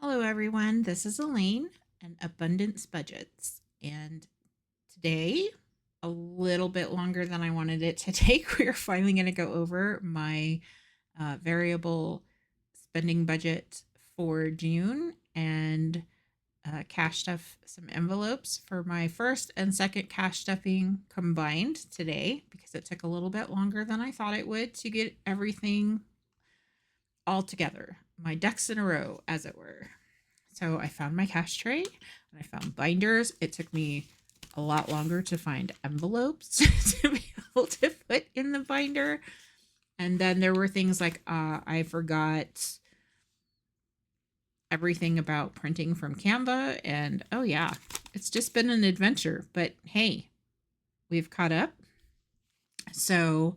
Hello, everyone. This is Elaine and Abundance Budgets. And today, a little bit longer than I wanted it to take, we're finally going to go over my variable spending budget for June and cash stuff some envelopes for my first and second cash stuffing combined today because it took a little bit longer than I thought it would to get everything all together, my ducks in a row, as it were. So I found my cash tray and I found binders. It took me a lot longer to find envelopes to be able to put in the binder. And then there were things like I forgot everything about printing from Canva. And oh, yeah, it's just been an adventure. But hey, we've caught up. So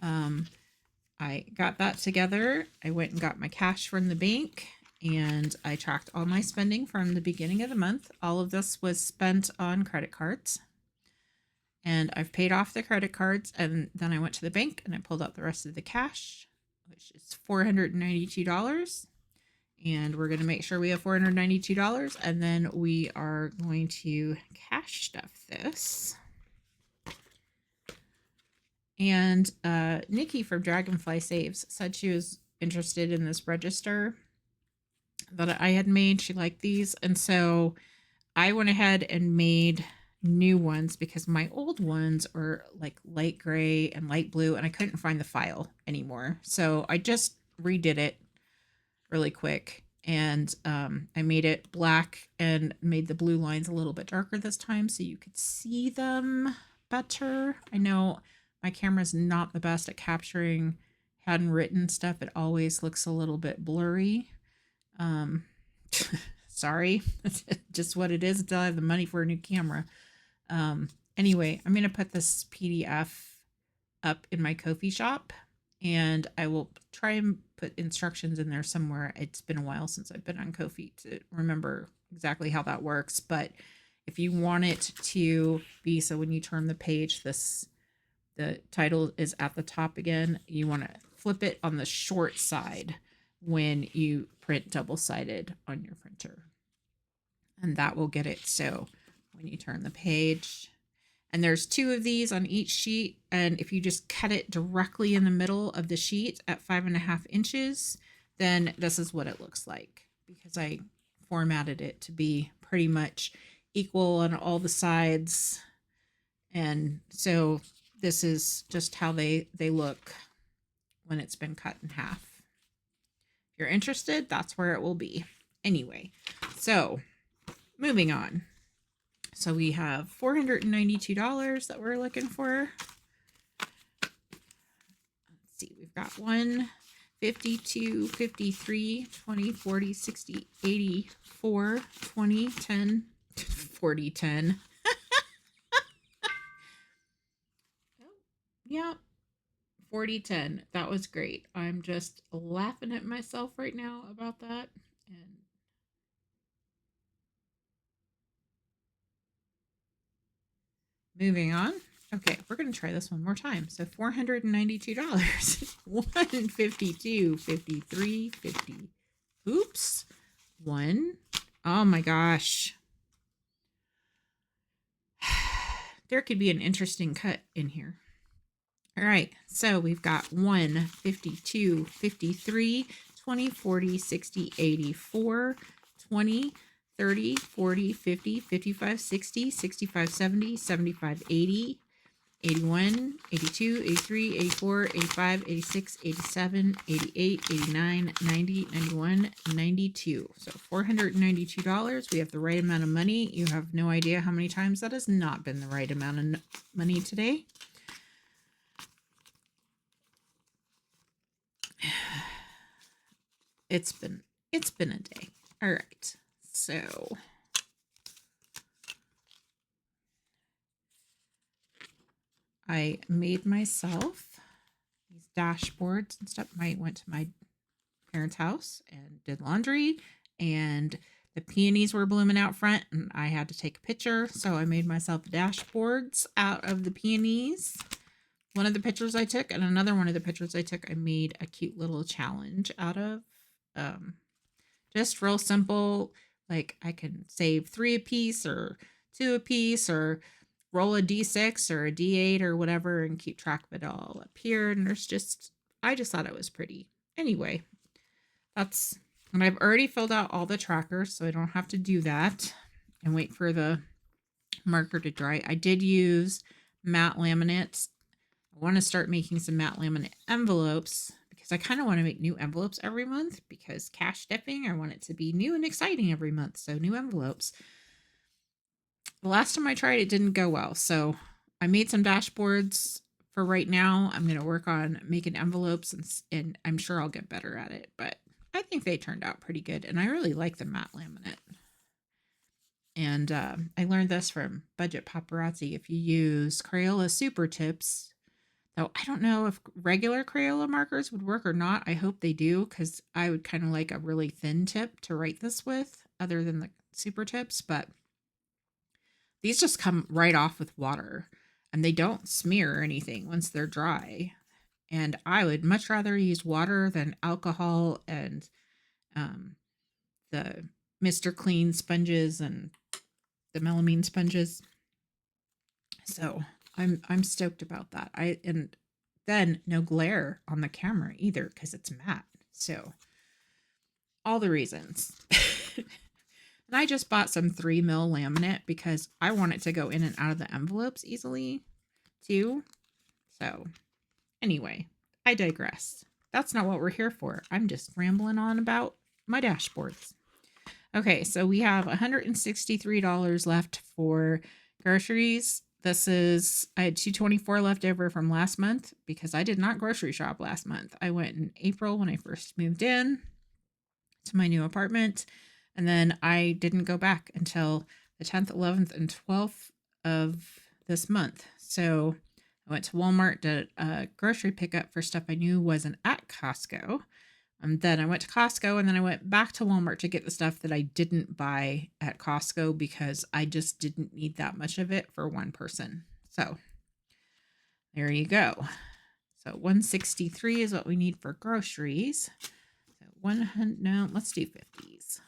I got that together. I went and got my cash from the bank and I tracked all my spending from the beginning of the month. All of this was spent on credit cards. And I've paid off the credit cards. And then I went to the bank and I pulled out the rest of the cash, which is $492. And we're going to make sure we have $492. And then we are going to cash stuff this. And Nikki from Dragonfly Saves said she was interested in this register that I had made. She liked these. And so I went ahead and made new ones because my old ones are like light gray and light blue and I couldn't find the file anymore. So I just redid it really quick and I made it black and made the blue lines a little bit darker this time so you could see them better. I know my camera's not the best at capturing handwritten stuff. It always looks a little bit blurry. Sorry, just what it is until I have the money for a new camera. Anyway, I'm going to put this PDF up in my Ko-fi shop and I will try and put instructions in there somewhere. It's been a while since I've been on Ko-fi to remember exactly how that works. But if you want it to be so when you turn the page, the title is at the top again, you want to flip it on the short side when you print double-sided on your printer. And that will get it so when you turn the page. And there's 2 of these on each sheet. And if you just cut it directly in the middle of the sheet at 5.5 inches, then this is what it looks like because I formatted it to be pretty much equal on all the sides. And so this is just how they look when it's been cut in half. If you're interested, that's where it will be. Anyway, so moving on. So we have $492 that we're looking for. Let's see, we've got 1, 52, 53, 20, 40, 60, 80, 4, 20, 10, 40, 10. Yeah, 40, 10. That was great. I'm just laughing at myself right now about that. And moving on. Okay, we're going to try this one more time. So $492. 152, 53, 50. Oops. 1. Oh my gosh. There could be an interesting cut in here. All right, so we've got 1, 52, 53, 20, 40, 60, 84, 20, 30, 40, 50, 55, 60, 65, 70, 75, 80, 81, 82, 83, 84, 85, 86, 87, 88, 89, 90, 91, 92. So $492. We have the right amount of money. You have no idea how many times that has not been the right amount of money today. It's been a day. All right. So I made myself these dashboards and stuff. I went to my parents' house and did laundry, and the peonies were blooming out front, and I had to take a picture. So I made myself dashboards out of the peonies. One of the pictures I took, and another one of the pictures I took, I made a cute little challenge out of. Just real simple. Like I can save 3 a piece or 2 a piece or roll a d6 or a d8 or whatever and keep track of it all up here. And I just thought it was pretty. Anyway, and I've already filled out all the trackers, so I don't have to do that and wait for the marker to dry. I did use matte laminates. I want to start making some matte laminate envelopes because I kind of want to make new envelopes every month because cash dipping, I want it to be new and exciting every month. So new envelopes. The last time I tried it didn't go well. So I made some dashboards for right now. I'm going to work on making envelopes and I'm sure I'll get better at it, but I think they turned out pretty good. And I really like the matte laminate. And I learned this from Budget Paparazzi. If you use Crayola Super Tips, though I don't know if regular Crayola markers would work or not. I hope they do because I would kind of like a really thin tip to write this with other than the Super Tips. But these just come right off with water and they don't smear or anything once they're dry. And I would much rather use water than alcohol and the Mr. Clean sponges and the melamine sponges. So I'm stoked about that. And then no glare on the camera either because it's matte. So all the reasons. And I just bought some 3mm laminate because I want it to go in and out of the envelopes easily too. So anyway, I digress. That's not what we're here for. I'm just rambling on about my dashboards. Okay, so we have $163 left for groceries. I had $224 left over from last month because I did not grocery shop last month. I went in April when I first moved in to my new apartment, and then I didn't go back until the 10th, 11th, and 12th of this month. So I went to Walmart, did a grocery pickup for stuff I knew wasn't at Costco. Then I went to Costco and then I went back to Walmart to get the stuff that I didn't buy at Costco because I just didn't need that much of it for one person. So there you go. So 163 is what we need for groceries. So 100, no, let's do 50s.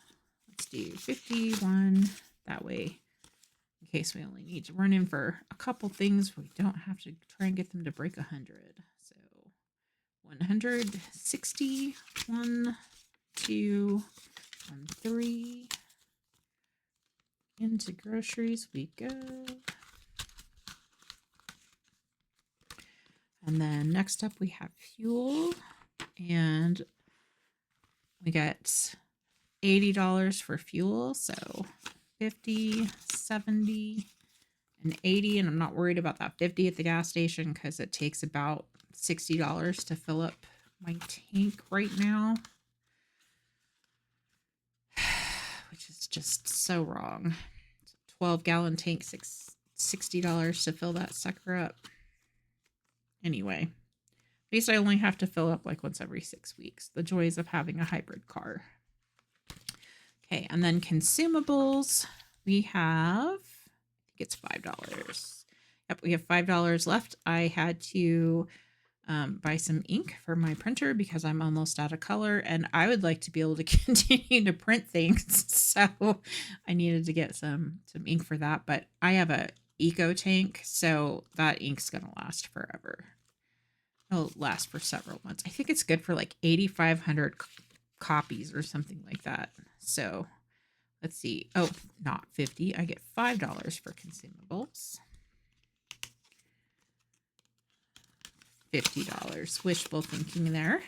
Let's do 51 that way. In case we only need to run in for a couple things, we don't have to try and get them to break 100. 160, 1, 2, 1, 3. Into groceries we go. And then next up we have fuel. And we got $80 for fuel. So 50, 70, and 80. And I'm not worried about that 50 at the gas station because it takes about $60 to fill up my tank right now, which is just so wrong. 12-gallon tank, $60 to fill that sucker up. Anyway, at least I only have to fill up like once every 6 weeks. The joys of having a hybrid car. Okay, and then consumables, we have, I think it's $5. Yep, we have $5 left. I had to buy some ink for my printer because I'm almost out of color and I would like to be able to continue to print things. So I needed to get some ink for that, but I have a eco tank, so that ink's going to last forever. It'll last for several months. I think it's good for like 8,500 copies or something like that. So let's see. Oh, not 50. I get $5 for consumables. $50. Wishful thinking there.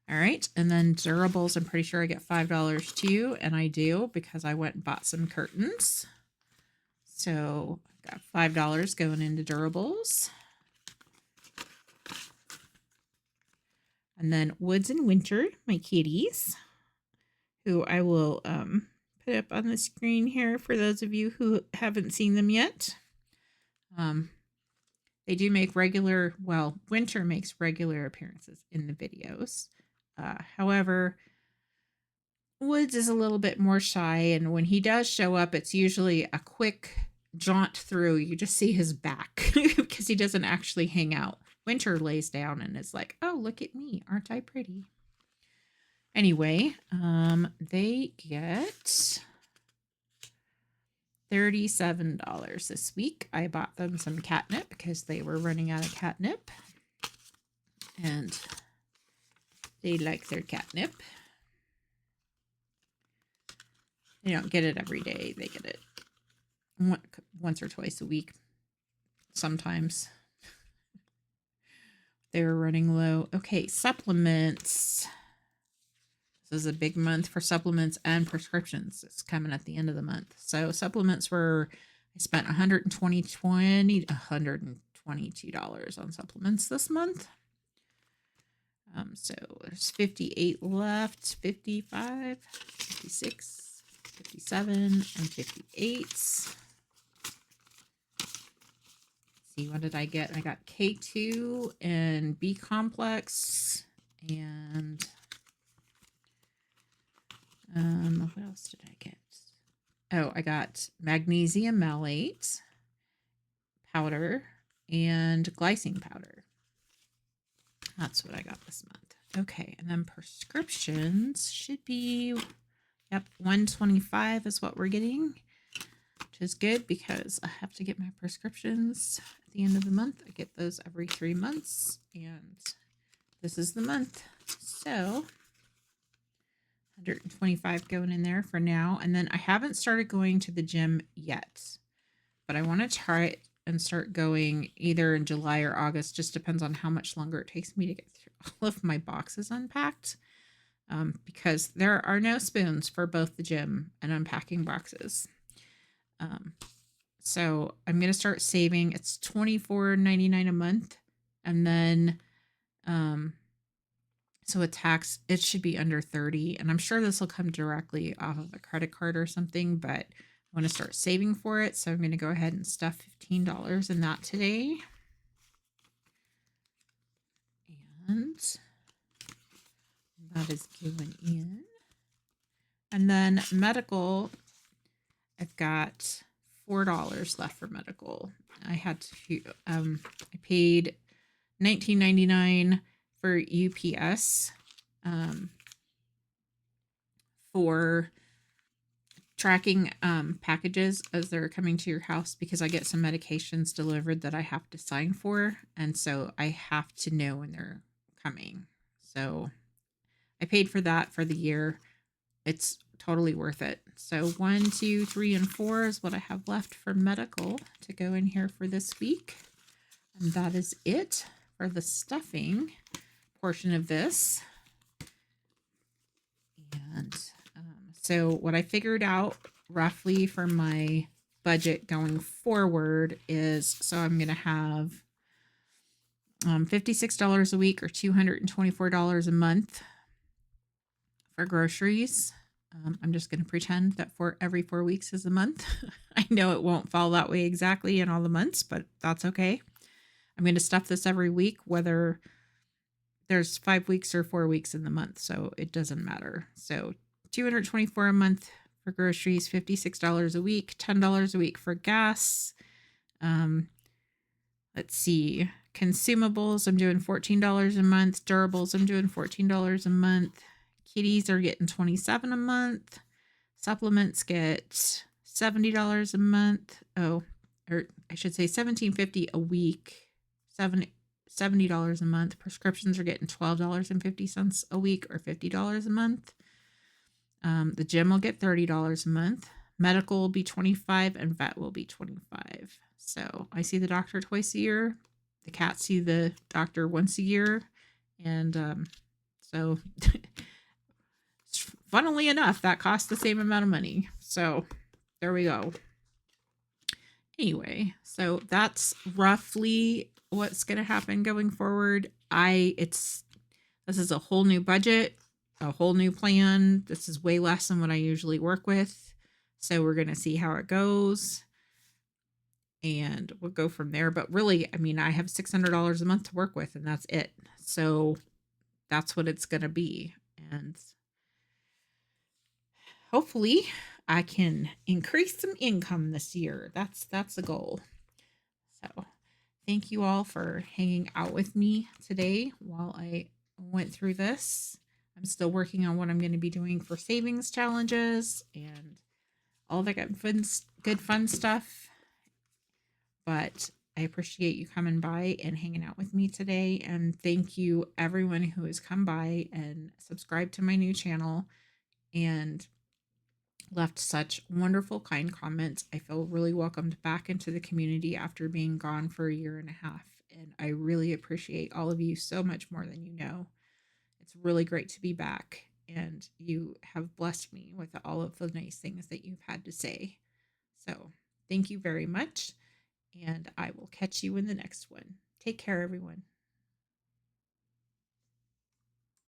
All right. And then durables, I'm pretty sure I get $5 too. And I do because I went and bought some curtains. So I've got $5 going into durables. And then Woods and Winter, my kitties, who I will put up on the screen here for those of you who haven't seen them yet. They do make Winter makes regular appearances in the videos. However, Woods is a little bit more shy, and when he does show up, it's usually a quick jaunt through. You just see his back because he doesn't actually hang out. Winter lays down and is like, oh, look at me. Aren't I pretty? Anyway, they get $37 this week. I bought them some catnip because they were running out of catnip. And they like their catnip. They don't get it every day. They get it once or twice a week. Sometimes. They're running low. Okay, supplements. This is a big month for supplements and prescriptions. It's coming at the end of the month. So supplements were, I spent $122 on supplements this month. So there's 58 left, 55, 56, 57, and 58. See, what did I get? I got K2 and B complex and what else did I get? Oh, I got magnesium malate powder and glycine powder. That's what I got this month. Okay, and then prescriptions should be, yep, 125 is what we're getting, which is good because I have to get my prescriptions at the end of the month. I get those every 3 months, and this is the month. So 125 going in there for now. And then I haven't started going to the gym yet, but I want to try it and start going either in July or August. Just depends on how much longer it takes me to get through all of my boxes unpacked, because there are no spoons for both the gym and unpacking boxes. So I'm going to start saving. It's $24.99 a month. And then, so a tax, it should be under 30. And I'm sure this will come directly off of a credit card or something, but I want to start saving for it. So I'm going to go ahead and stuff $15 in that today. And that is going in. And then medical, I've got $4 left for medical. I had to, I paid $19.99 for UPS, for tracking packages as they're coming to your house, because I get some medications delivered that I have to sign for, and so I have to know when they're coming. So I paid for that for the year. It's totally worth it. So 1, 2, 3, and 4 is what I have left for medical to go in here for this week. And that is it for the stuffing portion of this. And so what I figured out roughly for my budget going forward is, so I'm going to have $56 a week or $224 a month for groceries. I'm just going to pretend that for every 4 weeks is a month. I know it won't fall that way exactly in all the months, but that's okay. I'm going to stuff this every week, whether there's 5 weeks or 4 weeks in the month, so it doesn't matter. So $224 a month for groceries, $56 a week, $10 a week for gas. Let's see, consumables, I'm doing $14 a month. Durables, I'm doing $14 a month. Kitties are getting $27 a month. Supplements get $70 a month. Oh, or I should say $17.50 a week. $70 a month. Prescriptions are getting $12.50 a week or $50 a month. The gym will get $30 a month. Medical will be $25 and vet will be $25. So I see the doctor twice a year. The cats see the doctor once a year. And so funnily enough, that costs the same amount of money. So there we go. Anyway, so that's roughly what's going to happen going forward. This is a whole new budget, a whole new plan. This is way less than what I usually work with. So we're going to see how it goes. And we'll go from there. But really, I mean, I have $600 a month to work with, and that's it. So that's what it's going to be. And hopefully I can increase some income this year. That's the goal. So thank you all for hanging out with me today while I went through this. I'm still working on what I'm going to be doing for savings challenges and all that good fun stuff. But I appreciate you coming by and hanging out with me today. And thank you, everyone who has come by and subscribed to my new channel and left such wonderful, kind comments. I feel really welcomed back into the community after being gone for a year and a half. And I really appreciate all of you so much more than you know. It's really great to be back. And you have blessed me with all of the nice things that you've had to say. So thank you very much. And I will catch you in the next one. Take care, everyone.